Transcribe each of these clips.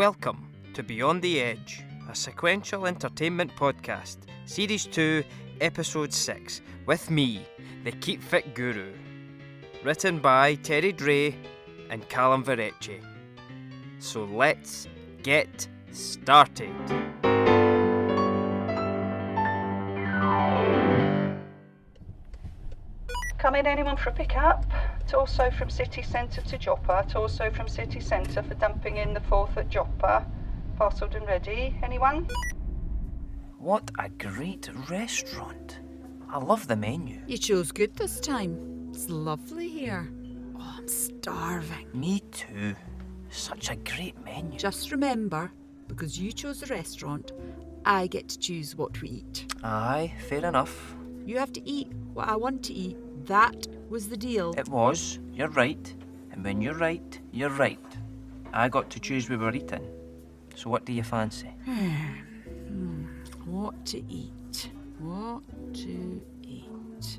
Welcome to Beyond the Edge, a sequential entertainment podcast, Series 2, Episode 6, with me, the Keep Fit Guru. Written by Terry Dray and Calum Verrecchia. So let's get started. Come in, anyone for a pick-up? Torso from city centre to Joppa. Torso from city centre for dumping in the 4th at Joppa. Parcelled and ready. Anyone? What a great restaurant. I love the menu. You chose good this time. It's lovely here. Oh, I'm starving. Me too. Such a great menu. Just remember, because you chose the restaurant, I get to choose what we eat. Aye, fair enough. You have to eat what I want to eat. That was the deal. It was. You're right. And when you're right, you're right. I got to choose we were eating. So what do you fancy? What to eat? What to eat?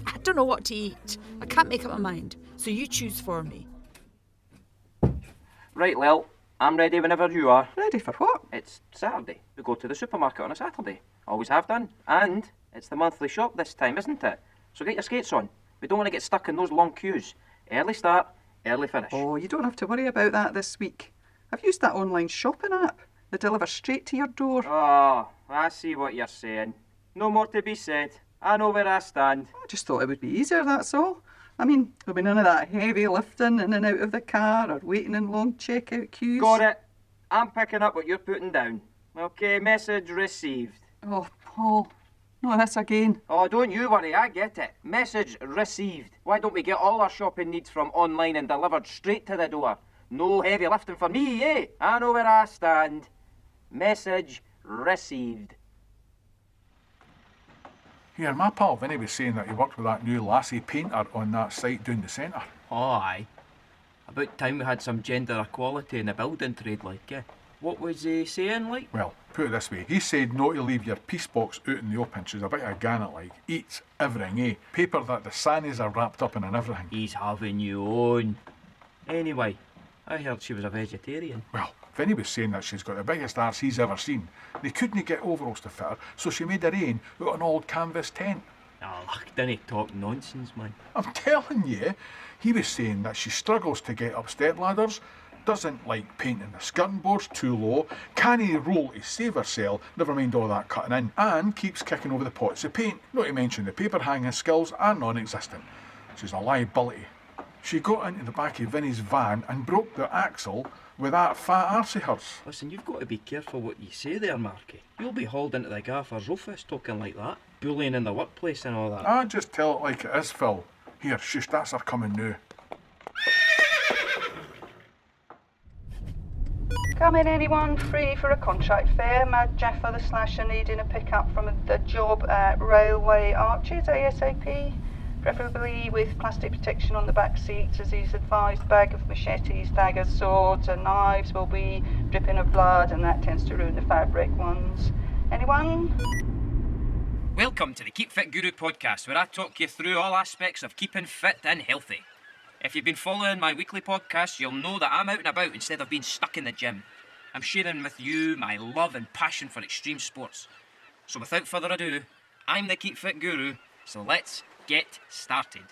I don't know what to eat. I can't make up my mind. So you choose for me. Right, Lil. I'm ready whenever you are. Ready for what? It's Saturday. We go to the supermarket on a Saturday. Always have done. And it's the monthly shop this time, isn't it? So get your skates on. We don't want to get stuck in those long queues. Early start, early finish. Oh, you don't have to worry about that this week. I've used that online shopping app. They deliver straight to your door. Oh, I see what you're saying. No more to be said. I know where I stand. I just thought it would be easier, that's all. I mean, there'll be none of that heavy lifting in and out of the car or waiting in long checkout queues. Got it. I'm picking up what you're putting down. Okay, message received. Oh, Paul. No, this again. Oh, don't you worry, I get it. Message received. Why don't we get all our shopping needs from online and delivered straight to the door? No heavy lifting for me, eh? I know where I stand. Message received. Here, my pal Vinny was saying that he worked with that new lassie painter on that site down the centre. Oh, aye. About time we had some gender equality in the building trade, like, eh? What was he saying, like? Well, put it this way, he said not to leave your piece box out in the open. She's a bit of a gannet, like. Eats everything, eh? Paper that the sannies are wrapped up in and everything. He's having you on. Anyway, I heard she was a vegetarian. Well, Vinny was saying that she's got the biggest arse he's ever seen. They couldn't get overalls to fit her, so she made her own out of an old canvas tent. Oh, didn't talk nonsense, man. I'm telling you, he was saying that she struggles to get up step ladders, doesn't like painting the skirting boards too low, can't roll to save herself, never mind all that cutting in, and keeps kicking over the pots of paint, not to mention the paper hanging skills are non-existent. She's a liability. She got into the back of Vinny's van and broke the axle with that fat arse of hers. Listen, you've got to be careful what you say there, Marky. You'll be hauled into the gaffer's office talking like that, bullying in the workplace and all that. I just tell it like it is, Phil. Here, shush, that's her coming now. Come in, anyone free for a contract fair? Mad Jaffa the Slasher needing a pick-up from the job at Railway Arches ASAP. Preferably with plastic protection on the back seats, as he's advised. Bag of machetes, daggers, swords and knives will be dripping of blood, and that tends to ruin the fabric ones. Anyone? Welcome to the Keep Fit Guru podcast, where I talk you through all aspects of keeping fit and healthy. If you've been following my weekly podcast, you'll know that I'm out and about instead of being stuck in the gym. I'm sharing with you my love and passion for extreme sports. So without further ado, I'm the Keep Fit Guru, so let's get started.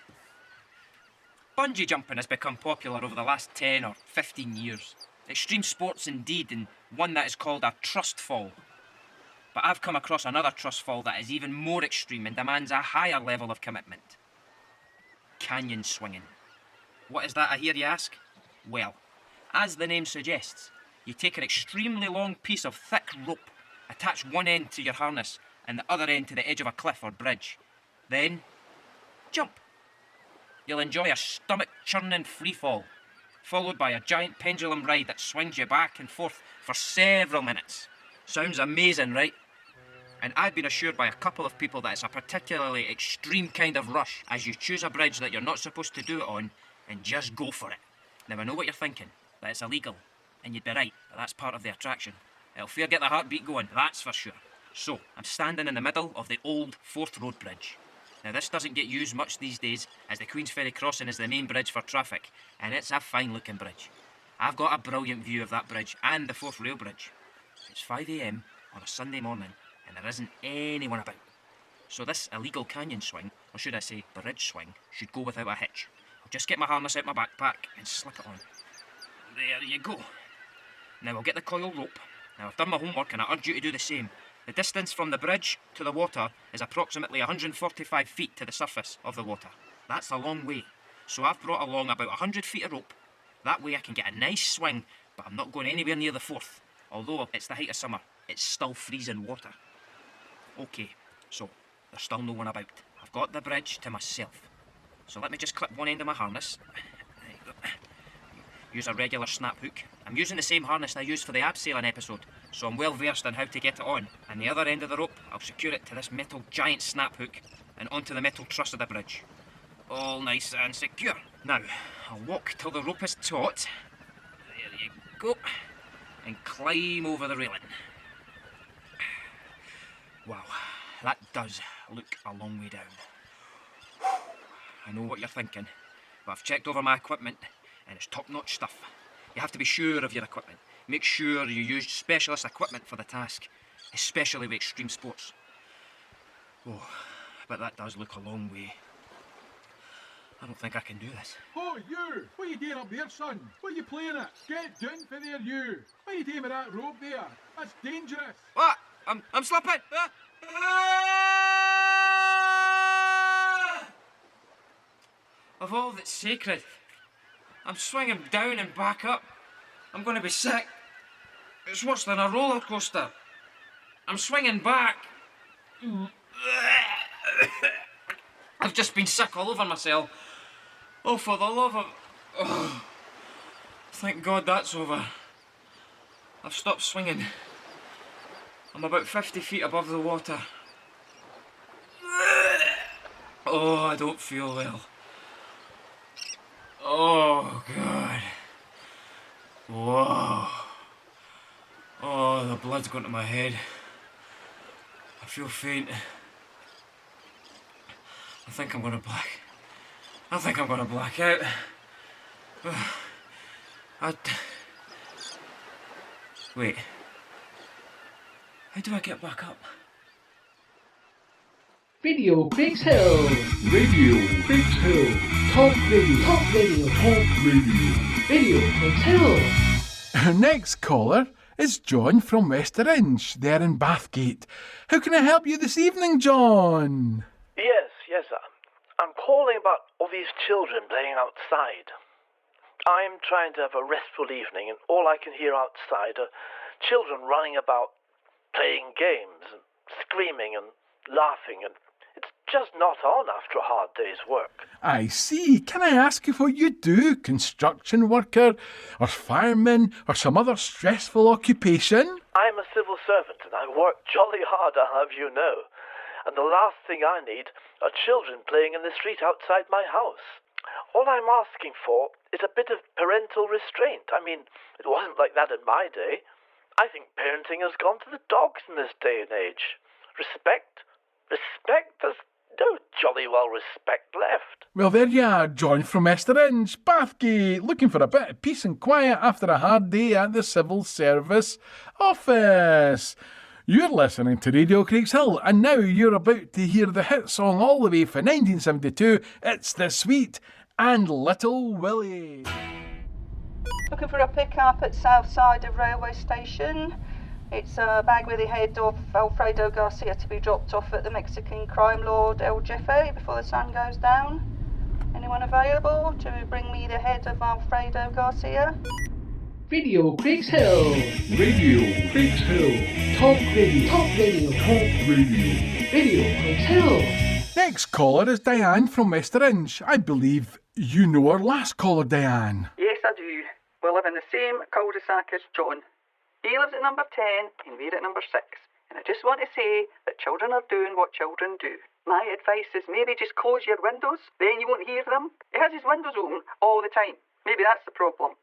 Bungee jumping has become popular over the last 10 or 15 years. Extreme sports indeed, and one that is called a trust fall. But I've come across another trust fall that is even more extreme and demands a higher level of commitment. Canyon swinging. What is that, I hear you ask? Well, as the name suggests, you take an extremely long piece of thick rope, attach one end to your harness and the other end to the edge of a cliff or bridge. Then, jump. You'll enjoy a stomach-churning free fall, followed by a giant pendulum ride that swings you back and forth for several minutes. Sounds amazing, right? And I've been assured by a couple of people that it's a particularly extreme kind of rush as you choose a bridge that you're not supposed to do it on and just go for it. Now I know what you're thinking, that it's illegal, and you'd be right, but that's part of the attraction. It'll fair get the heartbeat going, that's for sure. So, I'm standing in the middle of the old Forth Road Bridge. Now this doesn't get used much these days, as the Queensferry crossing is the main bridge for traffic, and it's a fine looking bridge. I've got a brilliant view of that bridge and the Forth Rail Bridge. It's 5 a.m. on a Sunday morning and there isn't anyone about. So this illegal canyon swing, or should I say bridge swing, should go without a hitch. I'll just get my harness out my backpack and slip it on. There you go. Now I'll get the coil rope. Now I've done my homework and I urge you to do the same. The distance from the bridge to the water is approximately 145 feet to the surface of the water. That's a long way. So I've brought along about 100 feet of rope. That way I can get a nice swing, but I'm not going anywhere near the Forth. Although it's the height of summer, it's still freezing water. Okay, so there's still no one about. I've got the bridge to myself. So let me just clip one end of my harness. There you go. Use a regular snap hook. I'm using the same harness I used for the abseiling episode, so I'm well versed on how to get it on. And the other end of the rope, I'll secure it to this metal giant snap hook and onto the metal truss of the bridge. All nice and secure. Now, I'll walk till the rope is taut. There you go. And climb over the railing. Wow, that does look a long way down. I know what you're thinking, but I've checked over my equipment and it's top-notch stuff. You have to be sure of your equipment. Make sure you use specialist equipment for the task, especially with extreme sports. Oh, but that does look a long way. I don't think I can do this. Oh, you! What are you doing up there, son? What are you playing at? Get down for there, you! What are you doing with that rope there? That's dangerous! What? I'm slipping! Of all that's sacred, I'm swinging down and back up. I'm going to be sick. It's worse than a roller coaster. I'm swinging back. I've just been sick all over myself. Oh, for the love of... Oh, thank God that's over. I've stopped swinging. I'm about 50 feet above the water. Oh, I don't feel well. Oh, God. Whoa. Oh, the blood's going to my head. I feel faint. I think I'm going to black out. Wait. How do I get back up? Radio Craigshill. Radio Craigshill. Talk radio. Talk radio. Talk radio. Radio Craigshill. Our next caller is John from Westerinch, there in Bathgate. How can I help you this evening, John? Yes, I'm calling about all these children playing outside. I'm trying to have a restful evening, and all I can hear outside are children running about, playing games, and screaming and laughing, and it's just not on after a hard day's work. I see. Can I ask you what you do? Construction worker, or fireman, or some other stressful occupation? I'm a civil servant, and I work jolly hard, I'll have you know. And the last thing I need are children playing in the street outside my house. All I'm asking for is a bit of parental restraint. I mean, it wasn't like that in my day. I think parenting has gone to the dogs in this day and age. Respect? There's no jolly well respect left. Well, there you are, John from Westerinch, Bathgate, looking for a bit of peace and quiet after a hard day at the Civil Service Office. You're listening to Radio Craigshill, and now you're about to hear the hit song all the way from 1972, It's the Sweet and Little Willie. Looking for a pick-up at south side of railway station. It's a bag with the head of Alfredo Garcia to be dropped off at the Mexican crime lord El Jefe before the sun goes down. Anyone available to bring me the head of Alfredo Garcia? Radio Craigshill. Radio Craigshill. Talk radio. Talk radio. Talk radio. Radio Craigshill. Next caller is Diane from Westerinch. I believe you know our last caller, Diane. Yes, I do. We live in the same cul-de-sac as John. He lives at number 10 and we're at number 6. And I just want to say that children are doing what children do. My advice is maybe just close your windows, then you won't hear them. He has his windows open all the time. Maybe that's the problem.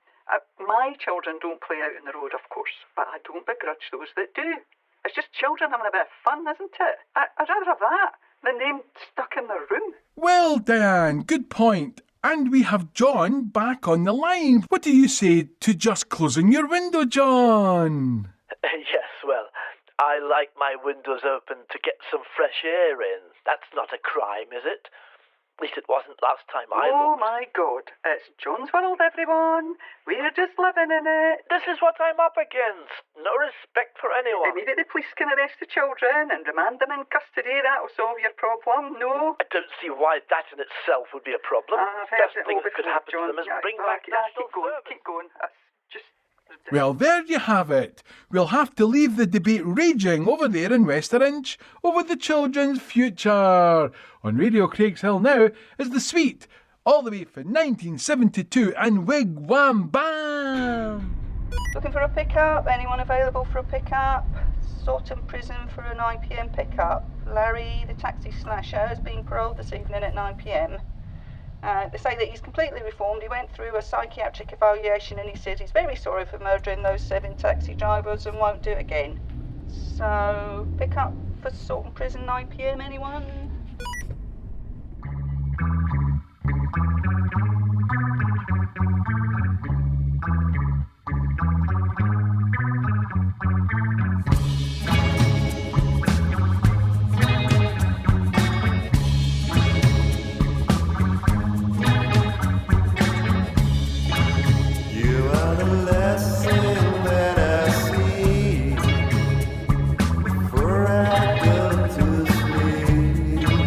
My children don't play out in the road, of course, but I don't begrudge those that do. It's just children having a bit of fun, isn't it? I'd rather have that than them stuck in their room. Well, Diane, good point. And we have John back on the line. What do you say to just closing your window, John? Yes, well, I like my windows open to get some fresh air in. That's not a crime, is it? At least it wasn't last time I Oh looked. my God, it's John's world, everyone. We're just living in it. This is what I'm up against. No respect for anyone. Maybe the police can arrest the children and remand them in custody. That'll solve your problem, no? I don't see why that in itself would be a problem. I've heard Best it thing all that could before, happen John. to them is Yeah, bring back national service. Keep going. That's just... Well, there you have it. We'll have to leave the debate raging over there in Westerinch over the children's future. On Radio Craigshill now is The Sweet, all the way from 1972 and Wig Wham Bam. Looking for a pickup? Anyone available for a pickup? Sawton Prison for a 9 p.m. pickup. Larry, the taxi slasher, has been paroled this evening at 9 p.m. They say that he's completely reformed. He went through a psychiatric evaluation and he says he's very sorry for murdering those 7 taxi drivers and won't do it again. So, pickup for Sawton Prison 9 p.m. anyone? Before I go to sleep.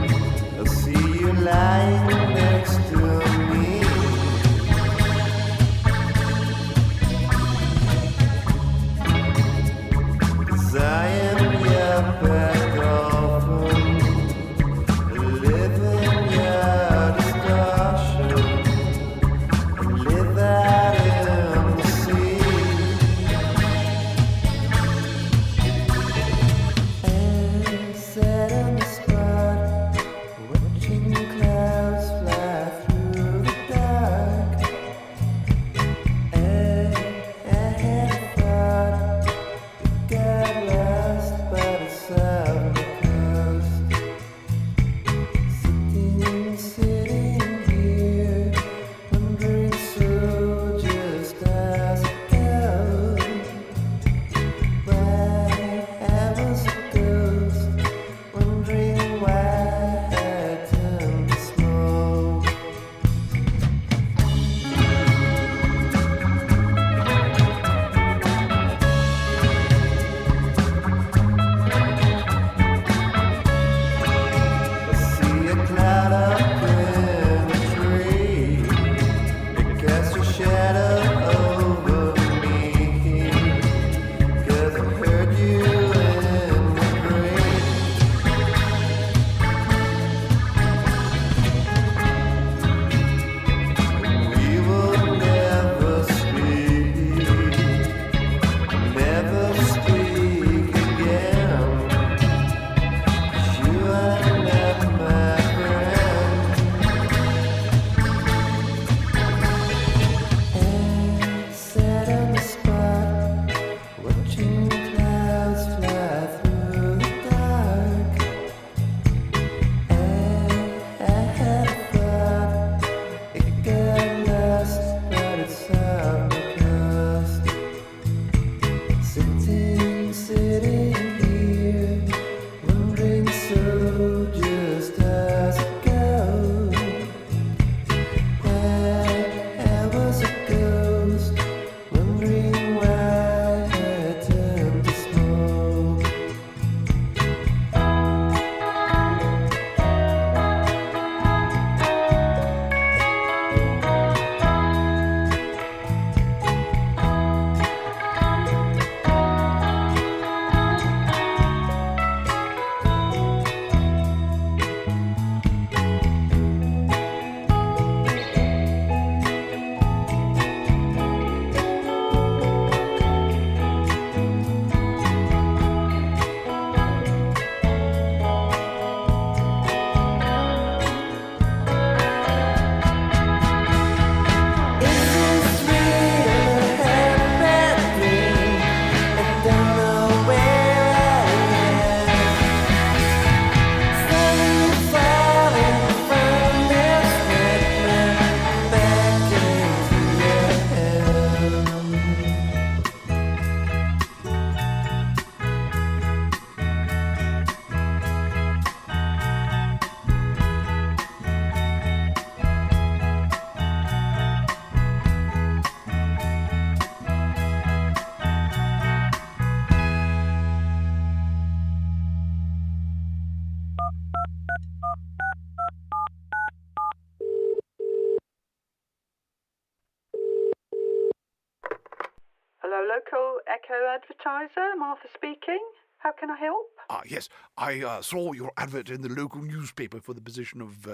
advertiser, Martha speaking. How can I help? Yes. I saw your advert in the local newspaper for the position of...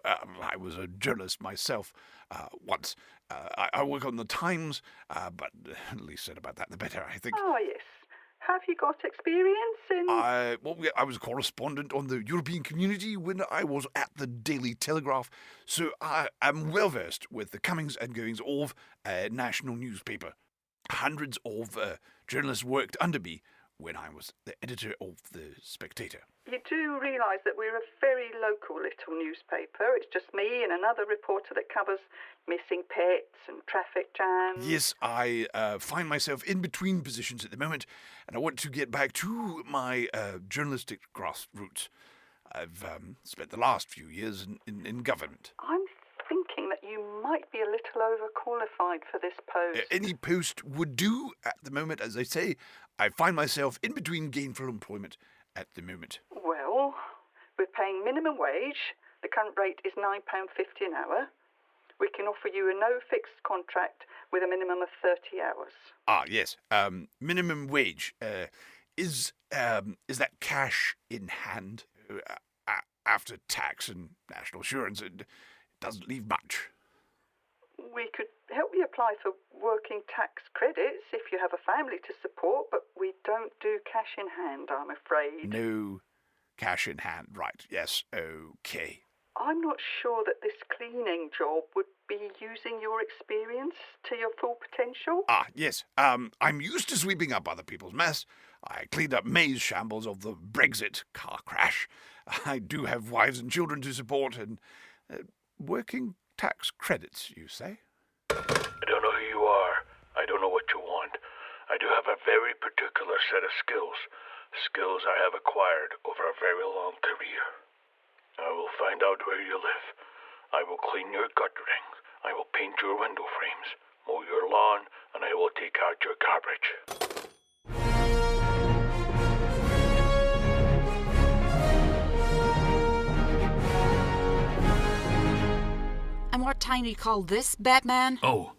I was a journalist myself once. I work on the Times, but the least said about that, the better, I think. Oh, yes. Have you got experience in... I was a correspondent on the European community when I was at the Daily Telegraph, so I am well versed with the comings and goings of a national newspaper. Hundreds of journalists worked under me when I was the editor of The Spectator. You do realise that we're a very local little newspaper. It's just me and another reporter that covers missing pets and traffic jams. Yes, I find myself in between positions at the moment, and I want to get back to my journalistic grassroots. I've spent the last few years in government. I'm thinking that you might be a little overqualified for this post. Any post would do at the moment, as I say. I find myself in between gainful employment at the moment. Well, we're paying minimum wage. The current rate is £9.50 an hour. We can offer you a no-fixed contract with a minimum of 30 hours. Yes. Minimum wage. Is that cash in hand? After tax and national insurance, it doesn't leave much. We could help you apply for working tax credits if you have a family to support, but we don't do cash in hand, I'm afraid. No cash in hand, right. Yes, okay. I'm not sure that this cleaning job would be using your experience to your full potential. Yes. I'm used to sweeping up other people's mess. I cleaned up May's shambles of the Brexit car crash. I do have wives and children to support and working tax credits, you say? I don't know who you are. I don't know what you want. I do have a very particular set of skills. Skills I have acquired over a very long career. I will find out where you live. I will clean your guttering. I will paint your window frames, mow your lawn, and I will take out your garbage. And what time do you call this, Batman? Oh,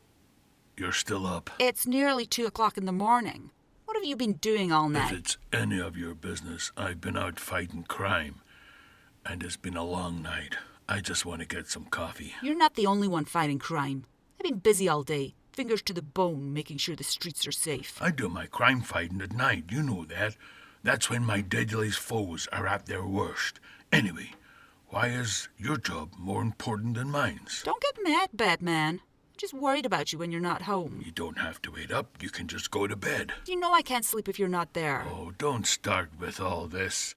you're still up. It's nearly 2 o'clock in the morning. What have you been doing all night? If it's any of your business, I've been out fighting crime. And it's been a long night. I just want to get some coffee. You're not the only one fighting crime. I've been busy all day, fingers to the bone, making sure the streets are safe. I do my crime fighting at night, you know that. That's when my deadliest foes are at their worst. Anyway, why is your job more important than mine's? Don't get mad, Batman. I'm just worried about you when you're not home. You don't have to wait up. You can just go to bed. You know I can't sleep if you're not there. Oh, don't start with all this.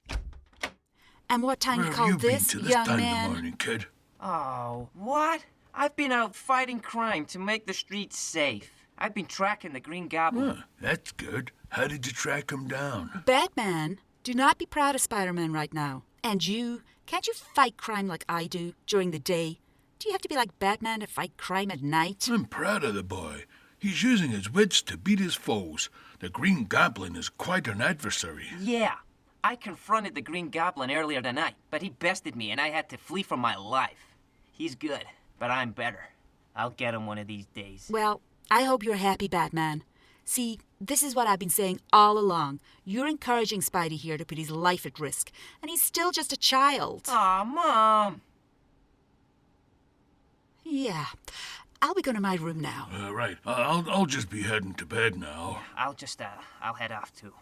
And what time Where you call have you this, been to this young time man? in the morning, kid? Oh, what? I've been out fighting crime to make the streets safe. I've been tracking the Green Goblin. Huh, that's good. How did you track him down? Batman, do not be proud of Spider-Man right now. And you, can't you fight crime like I do during the day? Do you have to be like Batman to fight crime at night? I'm proud of the boy. He's using his wits to beat his foes. The Green Goblin is quite an adversary. Yeah. I confronted the Green Goblin earlier tonight, but he bested me and I had to flee for my life. He's good, but I'm better. I'll get him one of these days. Well, I hope you're happy, Batman. See, this is what I've been saying all along. You're encouraging Spidey here to put his life at risk, and he's still just a child. Aw, Mom! Yeah, I'll be going to my room now. Right. I'll just be heading to bed now. I'll head off too.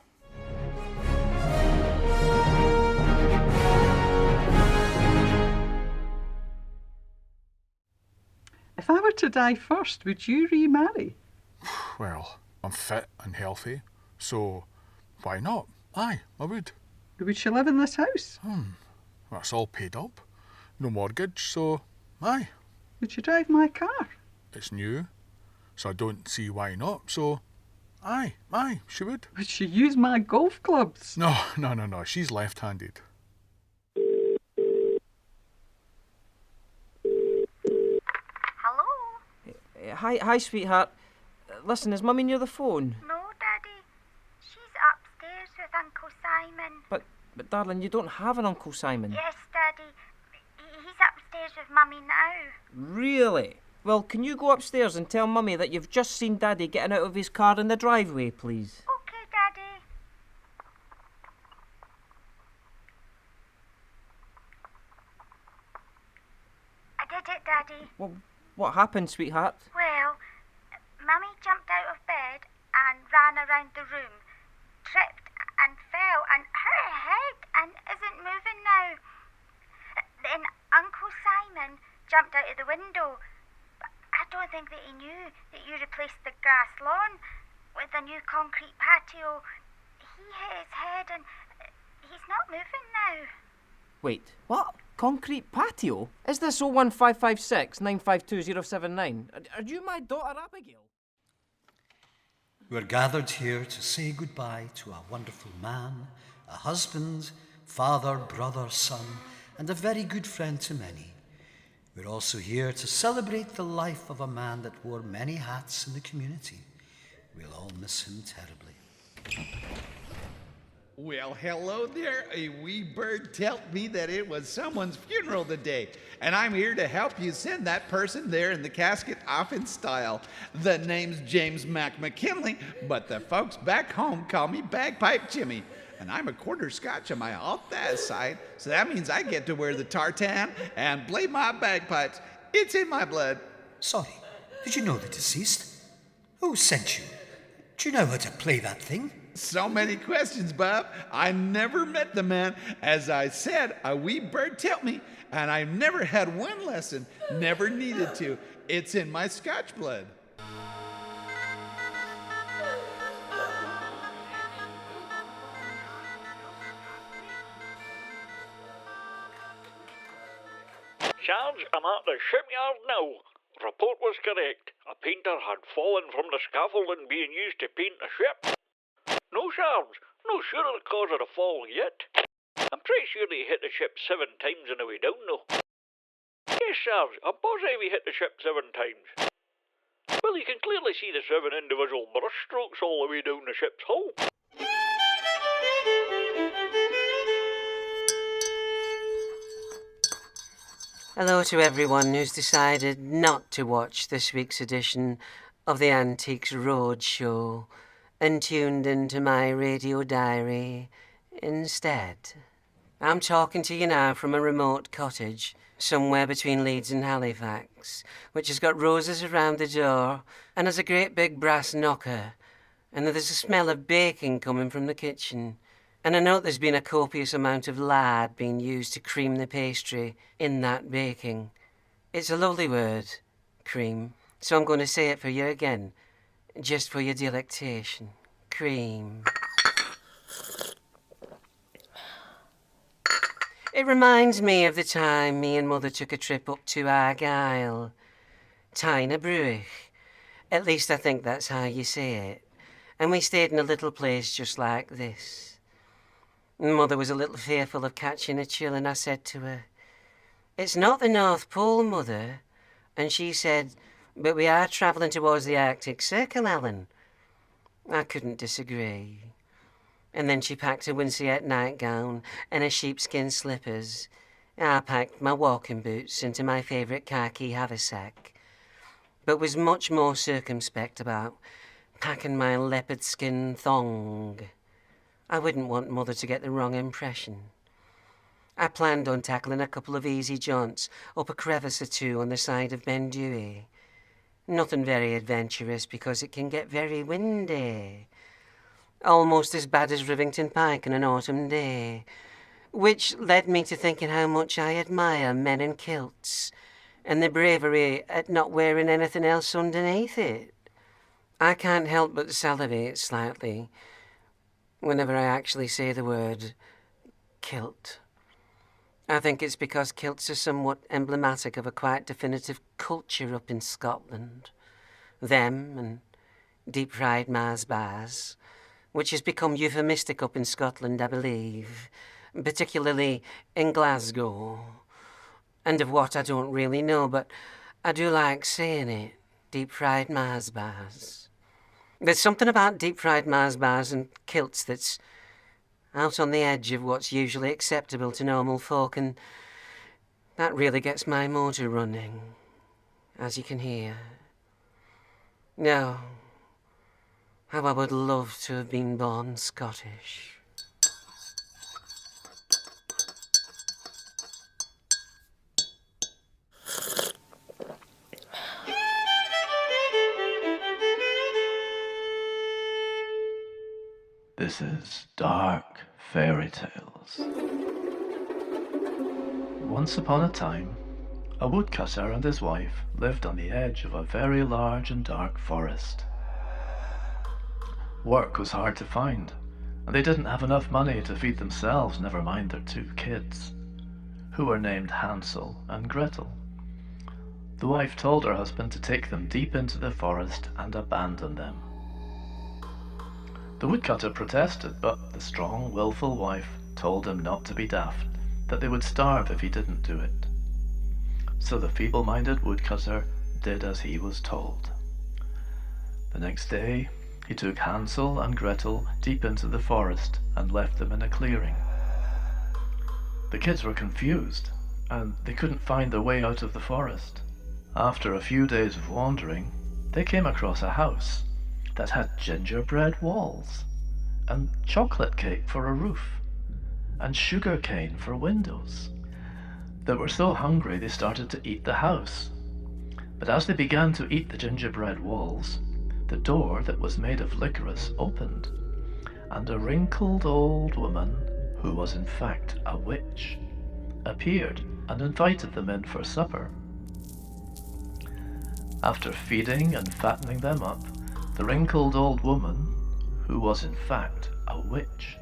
If I were to die first, would you remarry? Well, I'm fit and healthy, so why not? Aye, I would. Would she live in this house? That's all paid up. No mortgage, so aye. Would you drive my car? It's new, so I don't see why not. So aye, she would. Would she use my golf clubs? No, she's left-handed. Hi, sweetheart. Listen, is Mummy near the phone? No, Daddy. She's upstairs with Uncle Simon. But darling, you don't have an Uncle Simon. Yes, Daddy. He's upstairs with Mummy now. Really? Well, can you go upstairs and tell Mummy that you've just seen Daddy getting out of his car in the driveway, please? Okay, Daddy. I did it, Daddy. Well, what happened, sweetheart? Well, Mummy jumped out of bed and ran around the room, tripped and fell and hurt her head and isn't moving now. Then Uncle Simon jumped out of the window. But I don't think that he knew that you replaced the grass lawn with a new concrete patio. He hit his head and he's not moving now. Wait, what? Concrete patio? Is this 01556 952 079? Are you my daughter Abigail? We're gathered here to say goodbye to a wonderful man, a husband, father, brother, son, and a very good friend to many. We're also here to celebrate the life of a man that wore many hats in the community. We'll all miss him terribly. Well, hello there. A wee bird told me that it was someone's funeral today, and I'm here to help you send that person there in the casket off in style. The name's James McKinley, but the folks back home call me Bagpipe Jimmy, and I'm a quarter Scotch on my alt-that side, so that means I get to wear the tartan and play my bagpipes. It's in my blood. Sorry, did you know the deceased? Who sent you? Do you know how to play that thing? So many questions, Bob. I never met the man. As I said, a wee bird told me, and I've never had one lesson, never needed to. It's in my Scotch blood. Sarge, I'm at the shipyard now. Report was correct. A painter had fallen from the scaffolding being used to paint the ship. No, Sarge, no sure of the cause of the fall yet. I'm pretty sure he hit the ship 7 times on the way down, though. Yes, Sarge, I'm positive he hit the ship 7 times. Well, you can clearly see the 7 individual brushstrokes all the way down the ship's hull. Hello to everyone who's decided not to watch this week's edition of the Antiques Roadshow and tuned into my radio diary instead. I'm talking to you now from a remote cottage somewhere between Leeds and Halifax, which has got roses around the door and has a great big brass knocker, and there's a smell of baking coming from the kitchen. And I know there's been a copious amount of lard being used to cream the pastry in that baking. It's a lovely word, cream, so I'm going to say it for you again, just for your delectation. Cream. It reminds me of the time me and Mother took a trip up to Argyll. Tino Band. At least I think that's how you say it. And we stayed in a little place just like this. Mother was a little fearful of catching a chill, and I said to her, "It's not the North Pole, Mother." And she said, "But we are travelling towards the Arctic Circle, Ellen." I couldn't disagree. And then she packed a winceyette nightgown and her sheepskin slippers. I packed my walking boots into my favourite khaki haversack, but was much more circumspect about packing my leopard skin thong. I wouldn't want Mother to get the wrong impression. I planned on tackling a couple of easy jaunts up a crevice or two on the side of Ben Dewey. Nothing very adventurous because it can get very windy. Almost as bad as Rivington Pike on an autumn day, which led me to thinking how much I admire men in kilts and the bravery at not wearing anything else underneath it. I can't help but salivate slightly whenever I actually say the word kilt. I think it's because kilts are somewhat emblematic of a quite definitive culture up in Scotland. Them and deep-fried Mars bars, which has become euphemistic up in Scotland, I believe, particularly in Glasgow. And of what I don't really know, but I do like saying it, deep-fried Mars bars. There's something about deep-fried Mars bars and kilts that's out on the edge of what's usually acceptable to normal folk, and that really gets my motor running. as you can hear. Now, how I would love to have been born Scottish. This is Dark Fairy Tales. Once upon a time, a woodcutter and his wife lived on the edge of a very large and dark forest. Work was hard to find, and they didn't have enough money to feed themselves, never mind their 2 kids, who were named Hansel and Gretel. The wife told her husband to take them deep into the forest and abandon them. The woodcutter protested, but the strong, willful wife told him not to be daft, that they would starve if he didn't do it. So the feeble-minded woodcutter did as he was told. The next day, he took Hansel and Gretel deep into the forest and left them in a clearing. The kids were confused, and they couldn't find their way out of the forest. After a few days of wandering, they came across a house that had gingerbread walls, and chocolate cake for a roof, and sugar cane for windows. They were so hungry they started to eat the house. But as they began to eat the gingerbread walls, the door that was made of licorice opened, and a wrinkled old woman, who was in fact a witch, appeared and invited them in for supper. After feeding and fattening them up, the wrinkled old woman, who was in fact a witch,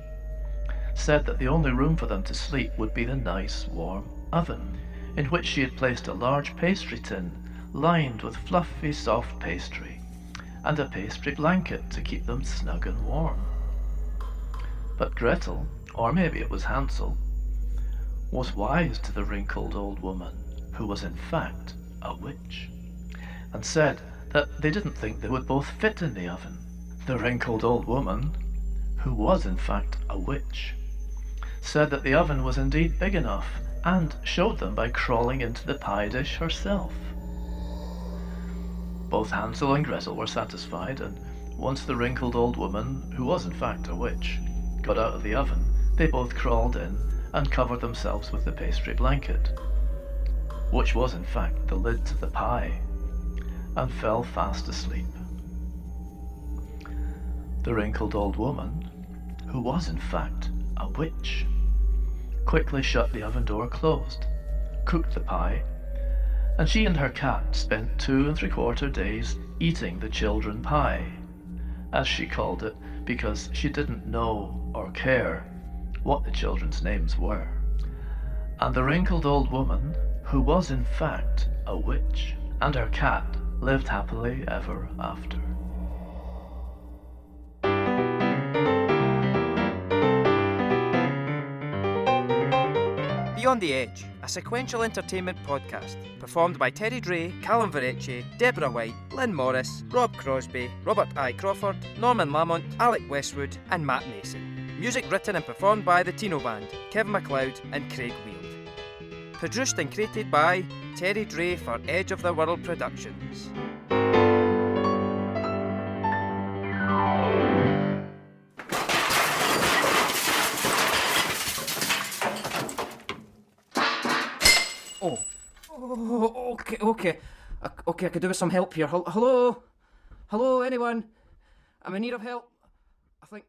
said that the only room for them to sleep would be the nice warm oven, in which she had placed a large pastry tin lined with fluffy soft pastry, and a pastry blanket to keep them snug and warm. But Gretel, or maybe it was Hansel, was wise to the wrinkled old woman, who was in fact a witch, and said that they didn't think they would both fit in the oven. The wrinkled old woman, who was in fact a witch, said that the oven was indeed big enough, and showed them by crawling into the pie dish herself. Both Hansel and Gretel were satisfied, and once the wrinkled old woman, who was in fact a witch, got out of the oven, they both crawled in and covered themselves with the pastry blanket, which was in fact the lid to the pie, and fell fast asleep. The wrinkled old woman, who was in fact a witch, quickly shut the oven door closed, cooked the pie, and she and her cat spent 2 3/4 days eating the children pie, as she called it, because she didn't know or care what the children's names were. And the wrinkled old woman, who was in fact a witch, and her cat lived happily ever after. Beyond the Edge, a sequential entertainment podcast performed by Dray, Calum Verrecchia, Deborah Whyte, Lynne Morris, Rob Crosbie, Robert I. Crawford, Norman Lamont, Alec Westwood and Matt Mason. Music written and performed by the Tino Band, Kevin Macleod and Craig Weild. Produced and created by Dray for Edge of the World Productions. Okay, I could do with some help here. Hello? Hello, anyone? I'm in need of help. I think